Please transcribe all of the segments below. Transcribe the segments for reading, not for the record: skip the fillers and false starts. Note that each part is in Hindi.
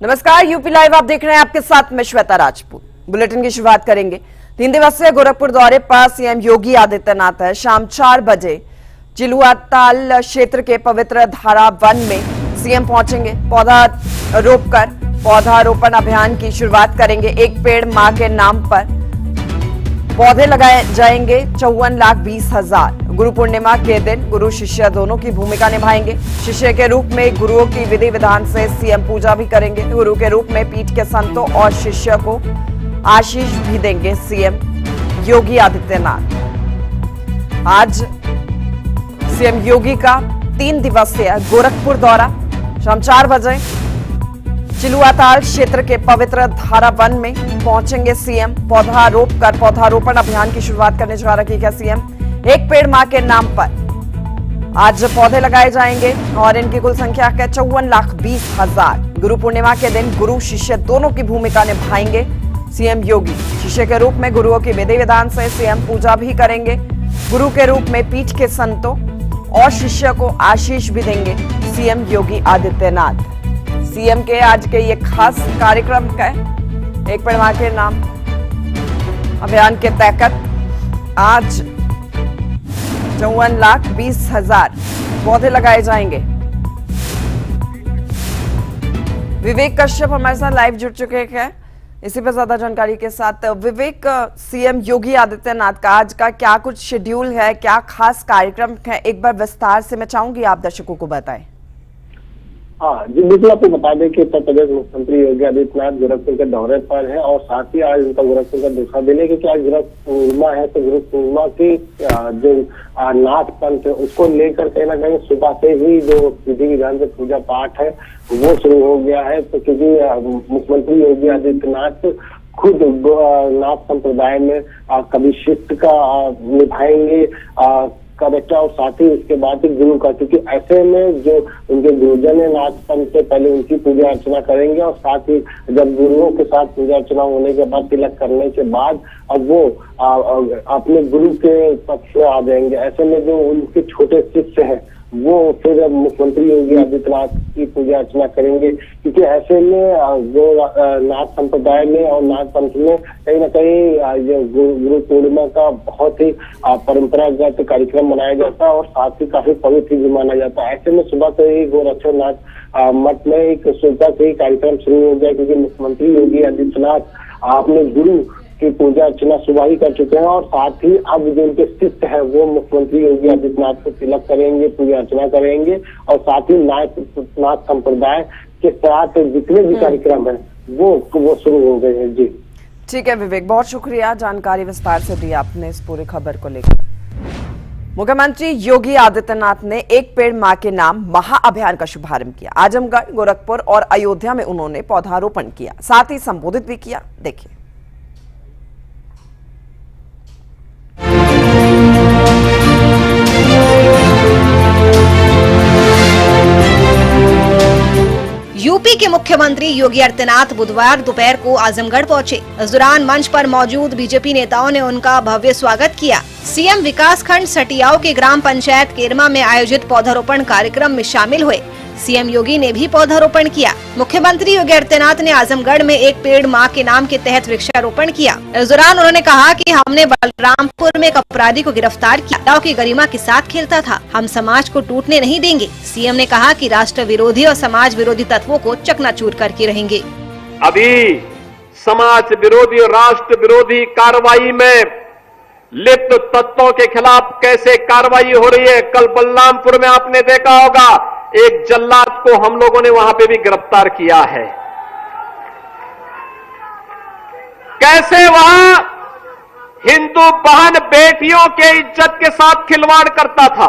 नमस्कार, यूपी लाइव आप देख रहे हैं, आपके साथ मैं श्वेता राजपूत। बुलेटिन की शुरुआत करेंगे। 3 दिवसीय गोरखपुर दौरे पर सीएम योगी आदित्यनाथ है। शाम 4 बजे चिलुआताल क्षेत्र के पवित्र धारा वन में सीएम पहुंचेंगे। पौधारोपण अभियान की शुरुआत करेंगे। एक पेड़ मां के नाम पर पौधे लगाए जाएंगे। 54,20,000। गुरु पूर्णिमा के दिन गुरु शिष्य दोनों की भूमिका निभाएंगे। शिष्य के रूप में गुरुओं की विधि विधान से सीएम पूजा भी करेंगे। गुरु के रूप में पीठ के संतों और शिष्य को आशीष भी देंगे सीएम योगी आदित्यनाथ। आज सीएम योगी का 3 दिवसीय गोरखपुर दौरा। शाम 4 बजे चिलुआताल क्षेत्र के पवित्र धारा वन में पहुंचेंगे सीएम। पौधारोपण अभियान की शुरुआत करने जा रही है सीएम। एक पेड़ मां के नाम पर आज पौधे लगाए जाएंगे और इनकी कुल संख्या है 54,20,000। गुरु पूर्णिमा के दिन गुरु शिष्य दोनों की भूमिका निभाएंगे सीएम योगी। शिष्य के रूप में गुरुओं की विधि विधान से सीएम पूजा भी करेंगे। गुरु के रूप में पीठ के संतों और शिष्य को आशीष भी देंगे सीएम योगी आदित्यनाथ। सीएम के आज के ये खास कार्यक्रम का एक पेड़ मां के नाम अभियान के तहत आज 54,20,000 पौधे लगाए जाएंगे। विवेक कश्यप हमारे साथ लाइव जुड़ चुके हैं इसी पर ज्यादा जानकारी के साथ। विवेक, सीएम योगी आदित्यनाथ का आज का क्या कुछ शेड्यूल है, क्या खास कार्यक्रम है, एक बार विस्तार से मैं चाहूंगी आप दर्शकों को बताएं। हाँ जी, बिल्कुल आपको बता दें कि उत्तर प्रदेश मुख्यमंत्री योगी आदित्यनाथ गोरखपुर के दौरे पर है और साथ ही आज उनका गोरखपुर का दूसरा दिन है, क्योंकि आज गुरु पूर्णिमा है। तो गुरु पूर्णिमा की जो नाथ पंथ है उसको लेकर कहीं ना कहीं सुबह से ही जो विधि विधान से पूजा पाठ है वो शुरू हो गया है। तो क्योंकि मुख्यमंत्री योगी आदित्यनाथ खुद नाथ संप्रदाय में कभी शिष्ट का निभाएंगे करेक्टर और साथ ही उसके बाद गुरु का, क्योंकि ऐसे में जो उनके गुरुजन है नाथ पंथ से पहले उनकी पूजा अर्चना करेंगे और साथ ही जब गुरुओं के साथ पूजा अर्चना होने के बाद तिलक करने के बाद अब वो अपने गुरु के पक्ष में आ जाएंगे। ऐसे में जो उनके छोटे शिष्य है वो फिर मुख्यमंत्री योगी आदित्यनाथ की पूजा अर्चना करेंगे, क्योंकि ऐसे में जो नाथ संप्रदाय में और नाथ पंथ में कहीं ना कहीं गुरु पूर्णिमा का बहुत ही परंपरागत कार्यक्रम मनाया जाता है और साथ ही काफी पवित्र भी माना जाता है। ऐसे में सुबह से ही गोरक्षनाथ मठ में एक सुबह से ही कार्यक्रम शुरू हो गया, क्योंकि मुख्यमंत्री योगी आदित्यनाथ अपने गुरु की पूजा अर्चना सुबह ही कर चुके हैं और साथ ही अब जो उनके शिष्य है वो मुख्यमंत्री योगी आदित्यनाथ को तिलक करेंगे, पूजा अर्चना करेंगे और साथ ही नाथ संप्रदाय के साथ जितने भी कार्यक्रम है वो शुरू हो गए हैं। जी ठीक है विवेक, बहुत शुक्रिया, जानकारी विस्तार से दी आपने इस पूरी खबर को लेकर। मुख्यमंत्री योगी आदित्यनाथ ने एक पेड़ मां के नाम महाअभियान का शुभारंभ किया। आजमगढ़, गोरखपुर और अयोध्या में उन्होंने पौधारोपण किया, साथ ही संबोधित भी किया। देखिए। यूपी के मुख्यमंत्री योगी आदित्यनाथ बुधवार दोपहर को आजमगढ़ पहुंचे। इस दौरान मंच पर मौजूद बीजेपी नेताओं ने उनका भव्य स्वागत किया। सीएम विकास खंड सटियाओं के ग्राम पंचायत केरमा में आयोजित पौधारोपण कार्यक्रम में शामिल हुए। सीएम योगी ने भी पौधारोपण किया। मुख्यमंत्री योगी आदित्यनाथ ने आजमगढ़ में एक पेड़ मां के नाम के तहत वृक्षारोपण किया। इस दौरान उन्होंने कहा कि हमने बलरामपुर में एक अपराधी को गिरफ्तार किया, की गरिमा के साथ खेलता था। हम समाज को टूटने नहीं देंगे। सीएम ने कहा कि राष्ट्र विरोधी और समाज विरोधी तत्वों को चकनाचूर करके रहेंगे। अभी समाज विरोधी और राष्ट्र विरोधी कार्रवाई में लिप्त तत्वों के खिलाफ कैसे कार्रवाई हो रही है। कल बलरामपुर में आपने देखा होगा एक जल्लाद को हम लोगों ने वहां पे भी गिरफ्तार किया है। कैसे वहां हिंदू बहन बेटियों के इज्जत के साथ खिलवाड़ करता था,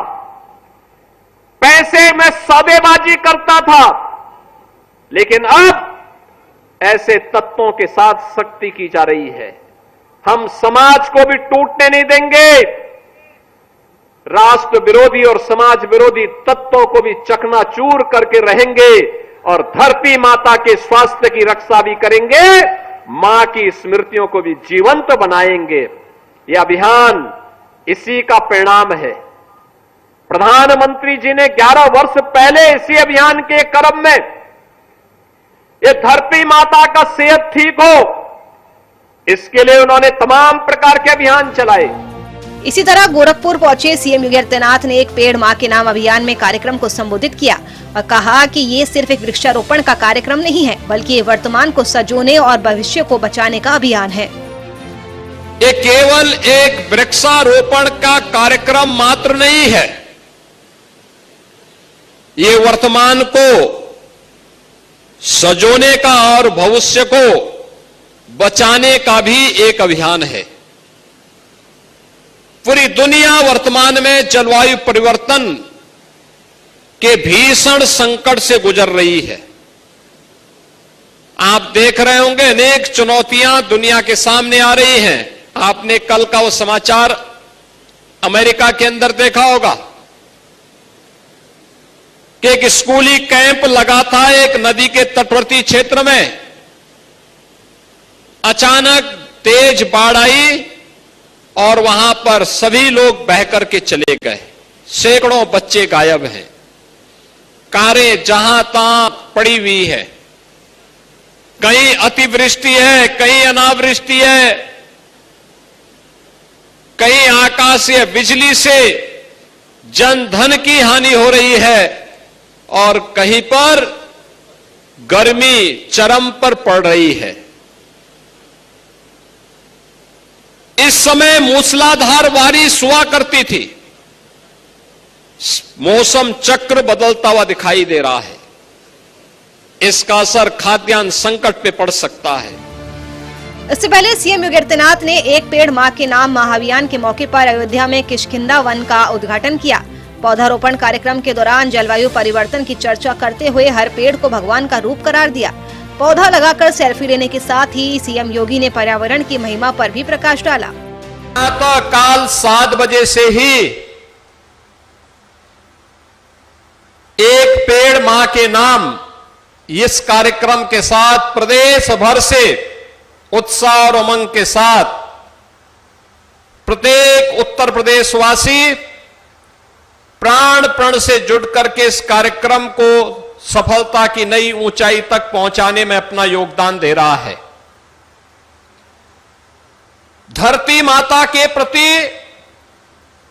पैसे में सौदेबाजी करता था, लेकिन अब ऐसे तत्वों के साथ सख्ती की जा रही है। हम समाज को भी टूटने नहीं देंगे। राष्ट्र विरोधी और समाज विरोधी तत्वों को भी चकनाचूर करके रहेंगे और धरती माता के स्वास्थ्य की रक्षा भी करेंगे, मां की स्मृतियों को भी जीवंत बनाएंगे। यह अभियान इसी का परिणाम है। प्रधानमंत्री जी ने 11 वर्ष पहले इसी अभियान के क्रम में ये धरती माता का सेहत ठीक हो, इसके लिए उन्होंने तमाम प्रकार के अभियान चलाए। इसी तरह गोरखपुर पहुंचे सीएम योगी आदित्यनाथ ने एक पेड़ मां के नाम अभियान में कार्यक्रम को संबोधित किया और कहा कि ये सिर्फ एक वृक्षारोपण का कार्यक्रम नहीं है, बल्कि ये वर्तमान को संजोने और भविष्य को बचाने का अभियान है। ये केवल एक वृक्षारोपण का कार्यक्रम मात्र नहीं है, ये वर्तमान को संजोने का और भविष्य को बचाने का भी एक अभियान है। पूरी दुनिया वर्तमान में जलवायु परिवर्तन के भीषण संकट से गुजर रही है। आप देख रहे होंगे अनेक चुनौतियां दुनिया के सामने आ रही हैं। आपने कल का वो समाचार अमेरिका के अंदर देखा होगा कि एक स्कूली कैंप लगा था एक नदी के तटवर्ती क्षेत्र में। अचानक तेज बाढ़ आई और वहां पर सभी लोग बह करके चले गए। सैकड़ों बच्चे गायब हैं। कारें जहां तहां पड़ी हुई है। कहीं अतिवृष्टि है, कहीं अनावृष्टि है, कहीं आकाशीय बिजली से जन धन की हानि हो रही है और कहीं पर गर्मी चरम पर पड़ रही है। इस समय मूसलाधार बारिश हुआ करती थी। मौसम चक्र बदलता हुआ दिखाई दे रहा है। इसका असर खाद्यान्न संकट पे पड़ सकता है। इससे पहले सीएम योगी आदित्यनाथ ने एक पेड़ मां के नाम महाअभियान के मौके पर अयोध्या में किष्किंधा वन का उद्घाटन किया। पौधारोपण कार्यक्रम के दौरान जलवायु परिवर्तन की चर्चा करते हुए हर पेड़ को भगवान का रूप करार दिया। पौधा लगाकर सेल्फी लेने के साथ ही सीएम योगी ने पर्यावरण की महिमा पर भी प्रकाश डाला। तो काल 7 बजे से ही एक पेड़ मां के नाम इस कार्यक्रम के साथ प्रदेश भर से उत्साह और उमंग के साथ प्रत्येक उत्तर प्रदेशवासी प्राण प्रण से जुड़ करके इस कार्यक्रम को सफलता की नई ऊंचाई तक पहुंचाने में अपना योगदान दे रहा है। धरती माता के प्रति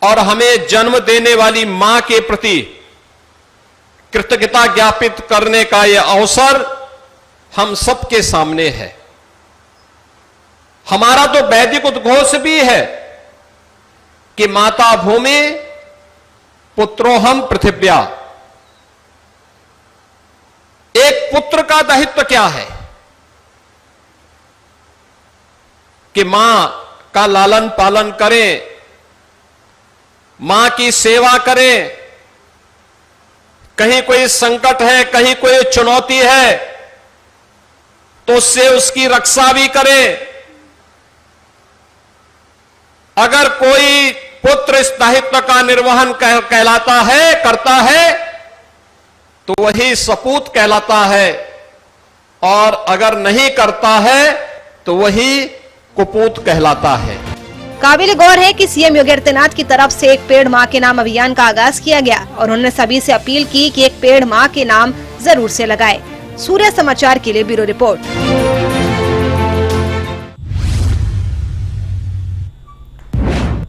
और हमें जन्म देने वाली मां के प्रति कृतज्ञता ज्ञापित करने का यह अवसर हम सबके सामने है। हमारा तो वैदिक उद्घोष भी है कि माता भूमि पुत्रोहम पृथिव्या। एक पुत्र का दायित्व क्या है कि मां का लालन पालन करें, मां की सेवा करें। कहीं कोई संकट है, कहीं कोई चुनौती है तो उससे उसकी रक्षा भी करें। अगर कोई पुत्र इस दायित्व का निर्वहन करता है तो वही सपूत कहलाता है और अगर नहीं करता है तो वही कुपूत कहलाता है। काबिल गौर है कि सीएम योगी आदित्यनाथ की तरफ से एक पेड़ मां के नाम अभियान का आगाज किया गया और उन्होंने सभी से अपील की कि एक पेड़ मां के नाम जरूर से लगाएं। सूर्य समाचार के लिए ब्यूरो रिपोर्ट।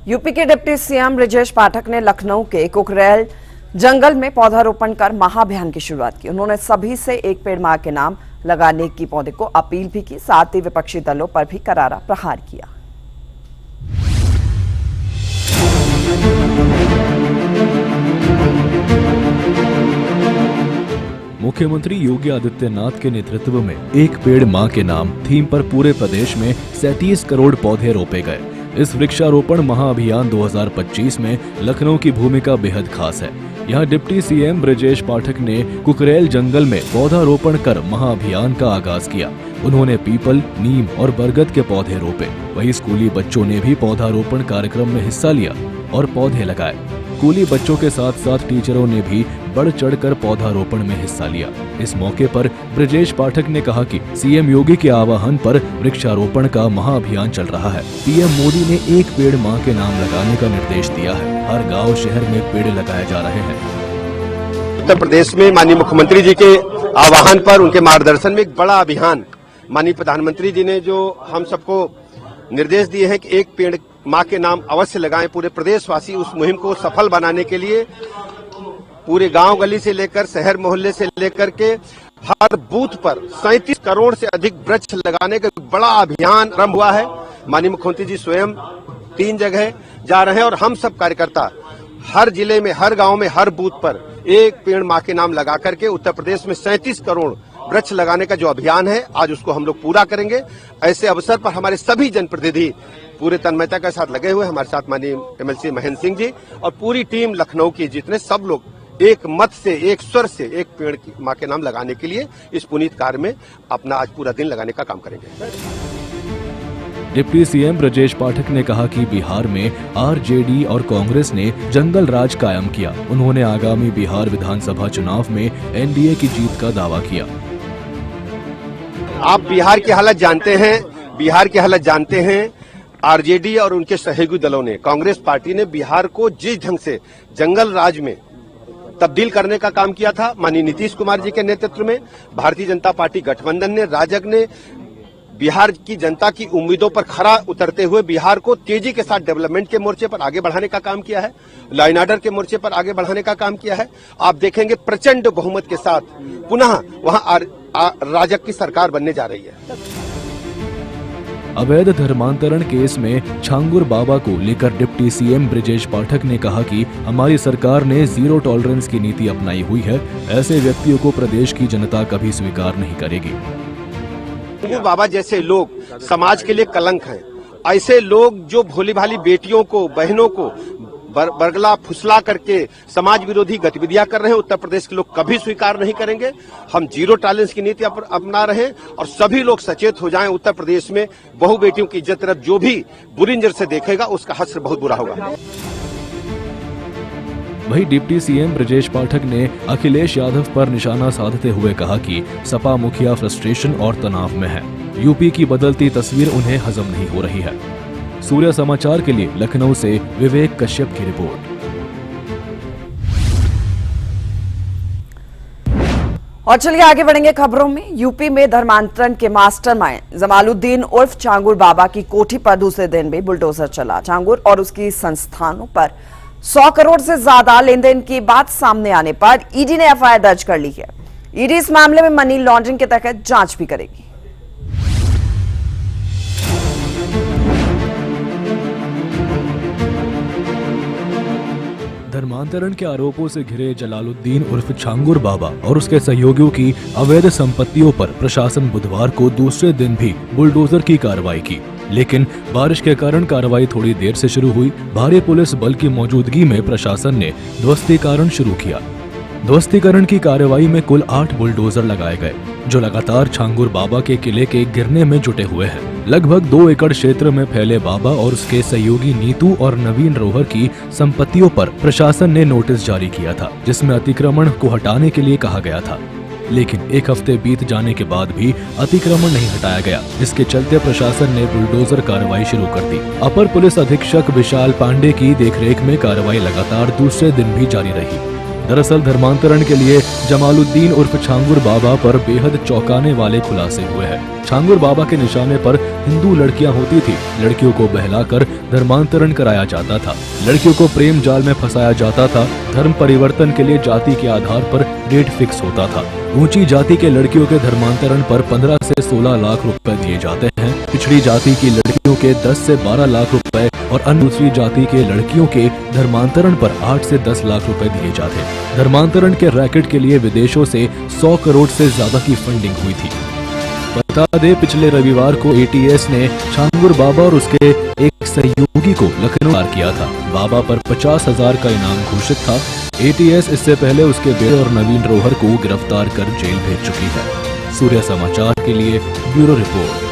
यूपी के डिप्टी सीएम ब्रजेश पाठक ने लखनऊ के कुकरेल जंगल में पौधारोपण कर महाअभियान की शुरुआत की। उन्होंने सभी से एक पेड़ मां के नाम लगाने की पौधे को अपील भी की, साथ ही विपक्षी दलों पर भी करारा प्रहार किया। मुख्यमंत्री योगी आदित्यनाथ के नेतृत्व में एक पेड़ मां के नाम थीम पर पूरे प्रदेश में 37 करोड़ पौधे रोपे गए। इस वृक्षारोपण महाअभियान 2025 में लखनऊ की भूमिका बेहद खास है। यहाँ डिप्टी सीएम ब्रजेश पाठक ने कुकरेल जंगल में पौधारोपण कर महाअभियान का आगाज किया। उन्होंने पीपल, नीम और बरगद के पौधे रोपे। वहीं स्कूली बच्चों ने भी पौधारोपण कार्यक्रम में हिस्सा लिया और पौधे लगाए। स्कूली बच्चों के साथ साथ टीचरों ने भी बढ़ चढ़कर पौधारोपण में हिस्सा लिया। इस मौके पर ब्रजेश पाठक ने कहा कि सीएम योगी के आह्वान पर वृक्षारोपण का महाअभियान चल रहा है। पीएम मोदी ने एक पेड़ मां के नाम लगाने का निर्देश दिया है। हर गांव शहर में पेड़ लगाए जा रहे हैं। उत्तर प्रदेश में माननीय मुख्यमंत्री जी के आह्वान पर, उनके मार्गदर्शन में एक बड़ा अभियान माननीय प्रधानमंत्री जी ने जो हम सबको निर्देश दिए हैं कि एक पेड़ मां के नाम अवश्य लगाएं, पूरे प्रदेशवासी उस मुहिम को सफल बनाने के लिए पूरे गांव गली से लेकर शहर मोहल्ले से लेकर के हर बूथ पर 37 करोड़ से अधिक वृक्ष लगाने का बड़ा अभियान आरंभ हुआ है। माननीय मुख्यमंत्री जी स्वयं 3 जगह जा रहे हैं और हम सब कार्यकर्ता हर जिले में, हर गांव में, हर बूथ पर एक पेड़ मां के नाम लगा करके उत्तर प्रदेश में 37 करोड़ वृक्ष लगाने का जो अभियान है, आज उसको हम लोग पूरा करेंगे। ऐसे अवसर पर हमारे सभी जनप्रतिनिधि पूरे तन्मयता के साथ लगे हुए, हमारे साथ माननीय MLC महेंद्र सिंह जी और पूरी टीम लखनऊ की, जितने सब लोग एक मत से, एक स्वर से एक पेड़ की मां के नाम लगाने के लिए इस पुनीत कार्य में अपना आज पूरा दिन लगाने का काम करेंगे। डिप्टी सीएम ब्रजेश पाठक ने कहा कि बिहार में आरजेडी और कांग्रेस ने जंगल राज कायम किया। उन्होंने आगामी बिहार विधानसभा चुनाव में एनडीए की जीत का दावा किया। आप बिहार की हालत जानते हैं, आरजेडी और उनके सहयोगी दलों ने, कांग्रेस पार्टी ने बिहार को जिस ढंग से जंगल राज में तब्दील करने का काम किया था, माननीय नीतीश कुमार जी के नेतृत्व में भारतीय जनता पार्टी गठबंधन ने, राजग ने बिहार की जनता की उम्मीदों पर खरा उतरते हुए बिहार को तेजी के साथ डेवलपमेंट के मोर्चे पर आगे बढ़ाने का काम किया है, लॉ एंड ऑर्डर के मोर्चे पर आगे बढ़ाने का काम किया है। आप देखेंगे प्रचंड बहुमत के साथ पुनः वहां राजग की सरकार बनने जा रही है। अवैध धर्मांतरण केस में छांगुर बाबा को लेकर डिप्टी सीएम ब्रजेश पाठक ने कहा कि हमारी सरकार ने जीरो टॉलरेंस की नीति अपनाई हुई है। ऐसे व्यक्तियों को प्रदेश की जनता कभी स्वीकार नहीं करेगी। छांगुर बाबा जैसे लोग समाज के लिए कलंक हैं। ऐसे लोग जो भोली भाली बेटियों को, बहनों को बरगला फुसला करके समाज विरोधी गतिविधियां कर रहे हैं, उत्तर प्रदेश के लोग कभी स्वीकार नहीं करेंगे। हम जीरो टॉलरेंस की नीति अपना रहे हैं और सभी लोग सचेत हो जाएं। उत्तर प्रदेश में बहु बेटियों की इज्जत तरफ जो भी बुरी नजर से देखेगा उसका हश्र बहुत बुरा होगा। वहीं डिप्टी सीएम ब्रजेश पाठक ने अखिलेश यादव पर निशाना साधते हुए कहा कि सपा मुखिया फ्रस्ट्रेशन और तनाव में है। यूपी की बदलती तस्वीर उन्हें हजम नहीं हो रही है। सूर्य समाचार के लिए लखनऊ से विवेक कश्यप की रिपोर्ट। और चलिए आगे बढ़ेंगे खबरों में। यूपी में धर्मांतरण के मास्टरमाइंड जमालुद्दीन उर्फ छांगुर बाबा की कोठी पर दूसरे दिन भी बुलडोजर चला। छांगुर और उसकी संस्थानों पर 100 करोड़ से ज्यादा लेन देन की बात सामने आने पर ईडी ने एफआईआर दर्ज कर ली है। ईडी इस मामले में मनी लॉन्ड्रिंग के तहत जांच भी करेगी। धर्मांतरण के आरोपों से घिरे जलालुद्दीन उर्फ छांगुर बाबा और उसके सहयोगियों की अवैध संपत्तियों पर प्रशासन बुधवार को दूसरे दिन भी बुलडोजर की कार्रवाई की, लेकिन बारिश के कारण कार्रवाई थोड़ी देर से शुरू हुई। भारी पुलिस बल की मौजूदगी में प्रशासन ने ध्वस्तीकरण शुरू किया। ध्वस्तीकरण की कार्रवाई में कुल 8 बुलडोजर लगाए गए, जो लगातार छांगुर बाबा के किले के गिरने में जुटे हुए हैं। लगभग 2 एकड़ क्षेत्र में फैले बाबा और उसके सहयोगी नीतू और नवीन रोहर की संपत्तियों पर प्रशासन ने नोटिस जारी किया था, जिसमें अतिक्रमण को हटाने के लिए कहा गया था। लेकिन 1 हफ्ते बीत जाने के बाद भी अतिक्रमण नहीं हटाया गया, जिसके चलते प्रशासन ने बुलडोजर कार्रवाई शुरू कर दी। अपर पुलिस अधीक्षक विशाल पांडे की देखरेख में कार्रवाई लगातार दूसरे दिन भी जारी रही। दरअसल धर्मांतरण के लिए जमालुद्दीन उर्फ छांगुर बाबा पर बेहद चौंकाने वाले खुलासे हुए हैं। छांगुर बाबा के निशाने पर हिंदू लड़कियां होती थी। लड़कियों को बहलाकर धर्मांतरण कराया जाता था। लड़कियों को प्रेम जाल में फंसाया जाता था। धर्म परिवर्तन के लिए जाति के आधार पर डेट फिक्स होता था। ऊंची जाति के लड़कियों के धर्मांतरण पर 15 से 16 लाख रुपए दिए जाते हैं। पिछड़ी जाति की लड़कियों के 10 से 12 लाख रुपए और अन्य दूसरी जाति के लड़कियों के धर्मांतरण पर 8 से 10 लाख रुपए दिए जाते। धर्मांतरण के रैकेट के लिए विदेशों से 100 करोड़ से ज्यादा की फंडिंग हुई थी। बता दे, पिछले रविवार को एटीएस ने छांगुर बाबा और उसके एक सहयोगी को लखनऊ पार किया था। बाबा पर 50,000 का इनाम घोषित था। एटीएस इससे पहले उसके बेटे और नवीन रोहर को गिरफ्तार कर जेल भेज चुकी है। सूर्य समाचार के लिए ब्यूरो रिपोर्ट।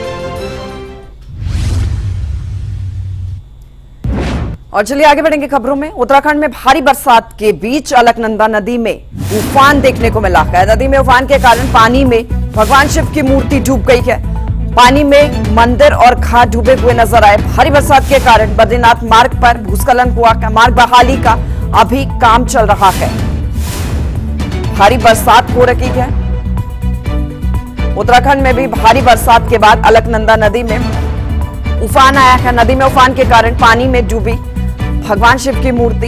और चलिए आगे बढ़ेंगे खबरों में। उत्तराखंड में भारी बरसात के बीच अलकनंदा नदी में उफान देखने को मिला है। नदी में उफान के कारण पानी में भगवान शिव की मूर्ति डूब गई है। पानी में मंदिर और घाट डूबे हुए नजर आए। भारी बरसात के कारण बद्रीनाथ मार्ग पर भूस्खलन हुआ। मार्ग बहाली का अभी काम चल रहा है। भारी बरसात हो रखी है। उत्तराखंड में भी भारी बरसात के बाद अलकनंदा नदी में उफान आया है। नदी में उफान के कारण पानी में डूबी भगवान शिव की मूर्ति,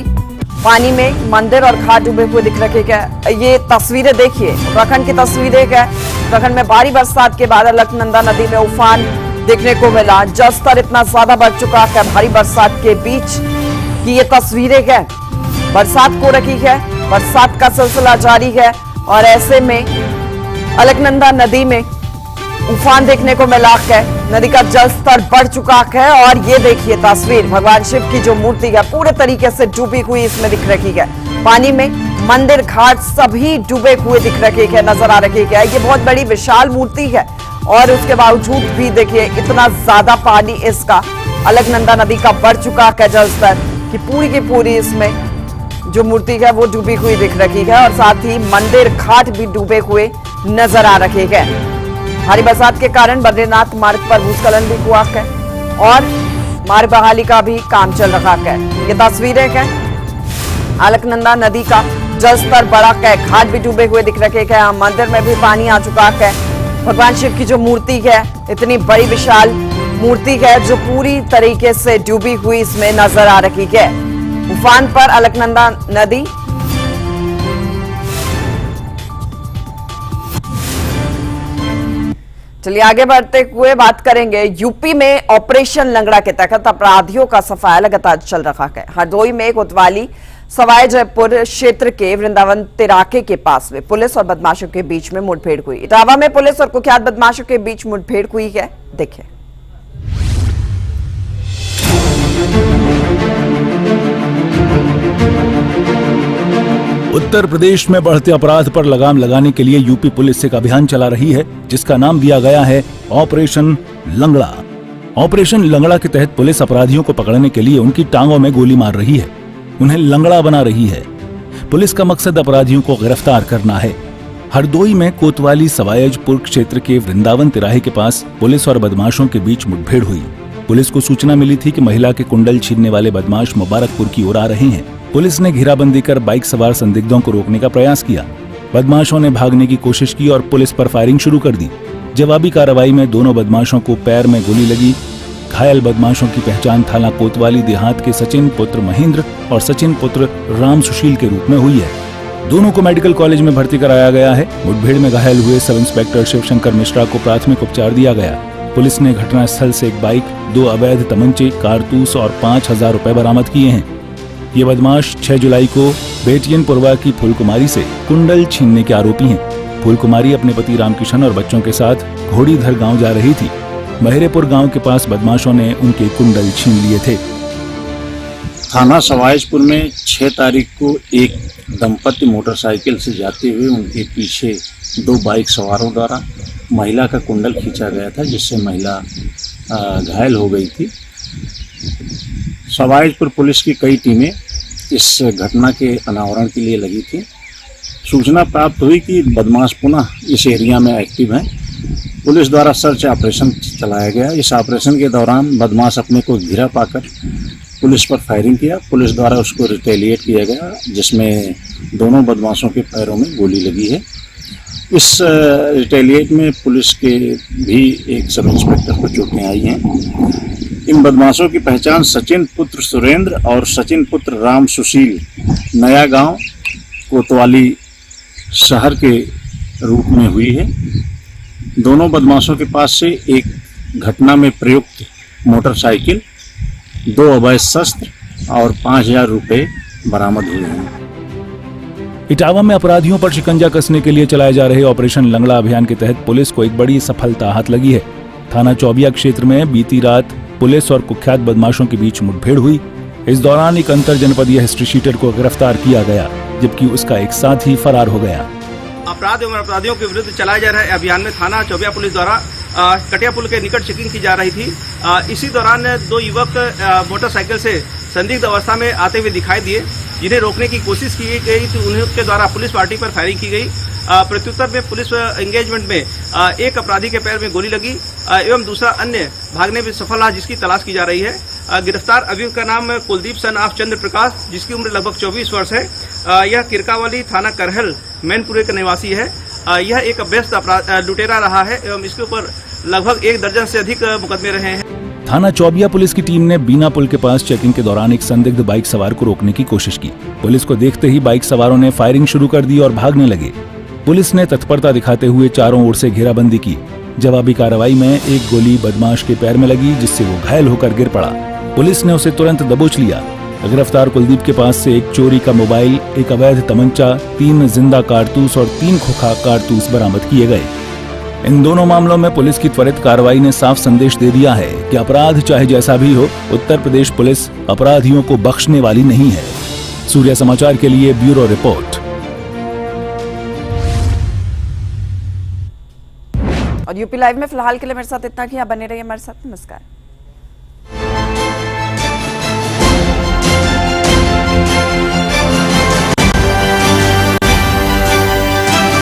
पानी में मंदिर और घाट डूबे हुए दिख रहे हैं। ये तस्वीरें देखिए, उत्तराखंड की तस्वीरें है। उत्तराखंड में भारी बरसात के बाद अलकनंदा नदी में उफान देखने को मिला। जलस्तर इतना ज्यादा बढ़ चुका है भारी बरसात के बीच की ये तस्वीरें है। बरसात हो रखी है, बरसात का सिलसिला जारी है और ऐसे में अलकनंदा नदी में उफान देखने को मिला है। नदी का जलस्तर बढ़ चुका है और ये देखिए तस्वीर, भगवान शिव की जो मूर्ति है पूरे तरीके से डूबी हुई इसमें दिख रही है। पानी में मंदिर घाट सभी डूबे हुए दिख रहे हैं, नजर आ रही है। ये बहुत बड़ी विशाल मूर्ति है और उसके बावजूद भी देखिए इतना ज्यादा पानी इसका अलकनंदा नदी का बढ़ चुका है जलस्तर कि पूरी की पूरी इसमें जो मूर्ति है वो डूबी हुई दिख रही है और साथ ही मंदिर घाट भी डूबे हुए नजर आ रहे हैं। भारी बरसात के कारण बद्रीनाथ मार्ग पर भूस्खलन भी हुआ है और मार्ग बहाली का भी काम चल रहा है। ये तस्वीरें हैं, अलकनंदा नदी का जलस्तर बढ़ा है, घाट भी डूबे हुए दिख रहे हैं, मंदिर में भी पानी आ चुका है। भगवान शिव की जो मूर्ति है इतनी बड़ी विशाल मूर्ति है जो पूरी तरीके से डूबी हुई इसमें नजर आ रही है। उफान पर अलकनंदा नदी। चलिए आगे बढ़ते हुए बात करेंगे। यूपी में ऑपरेशन लंगड़ा के तहत अपराधियों का सफाया लगातार चल रहा है। हरदोई में कोतवाली सवाई जयपुर क्षेत्र के वृंदावन तिराके के पास में पुलिस और बदमाशों के बीच में मुठभेड़ हुई। इटावा में पुलिस और कुख्यात बदमाशों के बीच मुठभेड़ हुई है, देखिए। उत्तर प्रदेश में बढ़ते अपराध पर लगाम लगाने के लिए यूपी पुलिस एक अभियान चला रही है जिसका नाम दिया गया है ऑपरेशन लंगड़ा। ऑपरेशन लंगड़ा के तहत पुलिस अपराधियों को पकड़ने के लिए उनकी टांगों में गोली मार रही है, उन्हें लंगड़ा बना रही है। पुलिस का मकसद अपराधियों को गिरफ्तार करना है। हरदोई में कोतवाली सवाईजपुर क्षेत्र के वृंदावन तिराहे के पास पुलिस और बदमाशों के बीच मुठभेड़ हुई। पुलिस को सूचना मिली थी कि महिला के कुंडल छीनने वाले बदमाश मुबारकपुर की ओर आ रहे हैं। पुलिस ने घेराबंदी कर बाइक सवार संदिग्धों को रोकने का प्रयास किया। बदमाशों ने भागने की कोशिश की और पुलिस पर फायरिंग शुरू कर दी। जवाबी कार्रवाई में दोनों बदमाशों को पैर में गोली लगी। घायल बदमाशों की पहचान थाना कोतवाली देहात के सचिन पुत्र महेंद्र और सचिन पुत्र राम सुशील के रूप में हुई है। दोनों को मेडिकल कॉलेज में भर्ती कराया गया है। मुठभेड़ में घायल हुए सब इंस्पेक्टर शिवशंकर मिश्रा को प्राथमिक उपचार दिया गया। पुलिस ने घटनास्थल से एक बाइक, 2 अवैध तमंचे, कारतूस और 5,000 रुपए बरामद किए हैं। ये बदमाश 6 जुलाई को बेटियनपुरवा की फूलकुमारी से कुंडल छीनने के आरोपी हैं। फूलकुमारी अपने पति रामकिशन और बच्चों के साथ घोड़ीधर गांव जा रही थी। महेरेपुर गांव के पास बदमाशों ने उनके कुंडल छीन लिए थे। थाना सवाईजपुर में 6 तारीख को एक दंपति मोटरसाइकिल से जाते हुए उनके पीछे 2 बाइक सवारों द्वारा महिला का कुंडल खींचा गया था, जिससे महिला घायल हो गई थी। सवाईजपुर पुलिस की कई टीमें इस घटना के अनावरण के लिए लगी थी। सूचना प्राप्त हुई कि बदमाश पुनः इस एरिया में एक्टिव हैं। पुलिस द्वारा सर्च ऑपरेशन चलाया गया। इस ऑपरेशन के दौरान बदमाश अपने को घिरा पाकर पुलिस पर फायरिंग किया। पुलिस द्वारा उसको रिटेलिएट किया गया, जिसमें दोनों बदमाशों के पैरों में गोली लगी है। इस रिटेलिएट में पुलिस के भी एक सब इंस्पेक्टर को चोटें आई हैं। इन बदमाशों की पहचान सचिन पुत्र सुरेंद्र और सचिन पुत्र राम सुशील नया गांव कोतवाली शहर के रूप में हुई है। दोनों बदमाशों के पास से एक घटना में प्रयुक्त मोटरसाइकिल, 2 अवैध शस्त्र और 5,000 रुपए बरामद हुए हैं। इटावा में अपराधियों पर शिकंजा कसने के लिए चलाए जा रहे ऑपरेशन लंगड़ा अभियान के तहत पुलिस को एक बड़ी सफलता हाथ लगी है। थाना चौबिया क्षेत्र में बीती रात पुलिस और कुख्यात बदमाशों के बीच मुठभेड़ हुई। इस दौरान एक अंतर जनपदीय हिस्ट्री शीटर को गिरफ्तार किया गया, जबकि उसका एक साथी फरार हो गया। अपराध एवं अपराधियों के विरुद्ध चलाए जा रहे अभियान में थाना चौबिया पुलिस द्वारा कटिया पुल के निकट चेकिंग की जा रही थी। इसी दौरान 2 युवक मोटरसाइकिल से संदिग्ध अवस्था में आते हुए दिखाई दिए, जिन्हें रोकने की कोशिश की गई तो उनके द्वारा पुलिस पार्टी पर फायरिंग की गई। प्रत्युत्तर में पुलिस एंगेजमेंट में एक अपराधी के पैर में गोली लगी एवं दूसरा अन्य भागने में सफल रहा, जिसकी तलाश की जा रही है। गिरफ्तार अभियुक्त का नाम कुलदीप सन ऑफ चंद्र प्रकाश, जिसकी उम्र लगभग 24 वर्ष है। यह किरकावाली थाना करहल मैनपुरे का निवासी है। यह एक व्यस्त अपराध लुटेरा रहा है एवं इसके ऊपर लगभग 1 दर्जन से अधिक मुकदमे रहे हैं। थाना चौबिया पुलिस की टीम ने बीना पुल के पास चेकिंग के दौरान एक संदिग्ध बाइक सवार को रोकने की कोशिश की। पुलिस को देखते ही बाइक सवारों ने फायरिंग शुरू कर दी और भागने लगे। पुलिस ने तत्परता दिखाते हुए चारों ओर से घेराबंदी की। जवाबी कार्रवाई में एक गोली बदमाश के पैर में लगी, जिससे वो घायल होकर गिर पड़ा। पुलिस ने उसे तुरंत दबोच लिया। गिरफ्तार कुलदीप के पास से एक चोरी का मोबाइल, एक अवैध तमंचा, 3 जिंदा कारतूस और 3 खोखा कारतूस बरामद किए गए। इन दोनों मामलों में पुलिस की त्वरित कार्रवाई ने साफ संदेश दे दिया है कि अपराध चाहे जैसा भी हो, उत्तर प्रदेश पुलिस अपराधियों को बख्शने वाली नहीं है। सूर्य समाचार के लिए ब्यूरो रिपोर्ट। और यूपी लाइव में फिलहाल के लिए मेरे साथ इतना ही। आप बने रहिए हमारे साथ। नमस्कार।